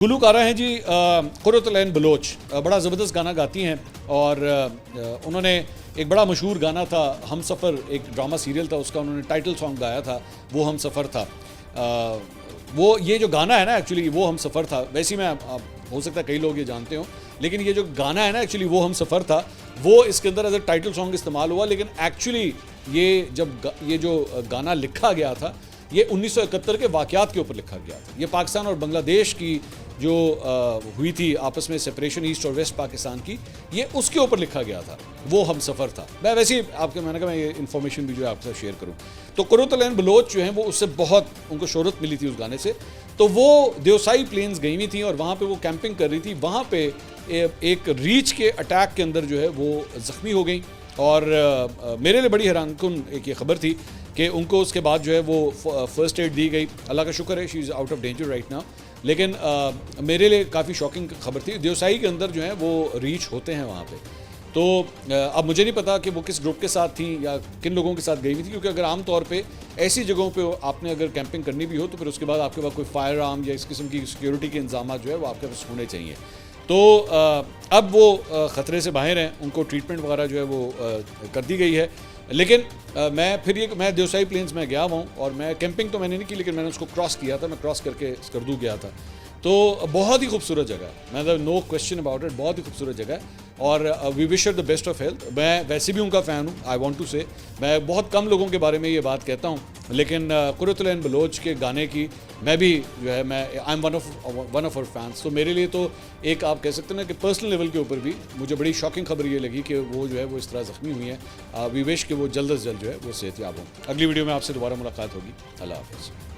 गुलूकारा हैं जी कुर्रतुल-ऐन बलोच, बड़ा ज़बरदस्त गाना गाती हैं और उन्होंने एक बड़ा मशहूर गाना था हम सफ़र, एक ड्रामा सीरियल था उसका उन्होंने टाइटल सॉन्ग गाया था, वो हम सफ़र था। वो ये जो गाना है ना एक्चुअली वो हम सफ़र था, वैसे ही मैं हो सकता है कई लोग ये जानते हो, लेकिन ये जो गाना है ना एक्चुअली वो हम सफ़र था, वो इसके अंदर एज अ टाइटल सॉन्ग इस्तेमाल हुआ। लेकिन एक्चुअली ये जो गाना लिखा गया था ये 1971 के वाक़यात के ऊपर लिखा गया था। ये पाकिस्तान और बांग्लादेश की जो हुई थी आपस में सेपरेशन ईस्ट और वेस्ट पाकिस्तान की, ये उसके ऊपर लिखा गया था, वो हम सफ़र था। मैं वैसे ही मैंने कहा मैं ये इन्फॉर्मेशन भी जो है आपके साथ शेयर करूँ। तो कुर्रतुल-ऐन बलोच जो हैं वो उससे बहुत उनको शोहरत मिली थी उस गाने से। तो वो देवसाई प्लेन्स गई हुई थी और वहाँ पे वो कैंपिंग कर रही थी। वहाँ पे एक रीछ के अटैक के अंदर जो है वो ज़ख्मी हो गई और मेरे लिए बड़ी हैरानकुन एक ये खबर थी कि उनको उसके बाद जो है वो फर्स्ट एड दी गई। अल्लाह का शुक्र है she is out of danger right now. लेकिन मेरे लिए काफ़ी शॉकिंग खबर थी। देवसाई के अंदर जो है वो रीच होते हैं वहाँ पे। तो अब मुझे नहीं पता कि वो किस ग्रुप के साथ थी या किन लोगों के साथ गई हुई थी, क्योंकि अगर आम तौर पे ऐसी जगहों पे आपने अगर कैंपिंग करनी भी हो तो फिर उसके बाद आपके पास कोई फायर आर्म या इस किस्म की सिक्योरिटी के इंतजाम जो है वो आपके पास होने चाहिए। तो अब वो ख़तरे से बाहर हैं, उनको ट्रीटमेंट वगैरह जो है वो कर दी गई है। लेकिन मैं देवसाई प्लेन्स में गया हुआ हूँ और मैं कैंपिंग तो मैंने नहीं की, लेकिन मैंने उसको क्रॉस किया था, मैं क्रॉस करके स्कर्दू गया था। तो बहुत ही खूबसूरत जगह है, मतलब नो क्वेश्चन अबाउट इट, बहुत ही खूबसूरत जगह है और we wish her the best of health. मैं वैसे भी उनका फ़ैन हूँ, आई वांट टू से, मैं बहुत कम लोगों के बारे में ये बात कहता हूँ, लेकिन कुर्रतुल-ऐन बलोच के गाने की मैं भी जो है I am one of our fans. तो मेरे लिए तो एक आप कह सकते हैं ना कि पर्सनल लेवल के ऊपर भी मुझे बड़ी शॉकिंग खबर ये लगी कि वो जो है वो इस तरह ज़ख्मी हुई हैं। वी विश कि वो जल्द अज जल्द जो है वो सेहतयाब हों। अगली वीडियो में आपसे दोबारा मुलाकात होगी। अल्लाह हाफ़िज़।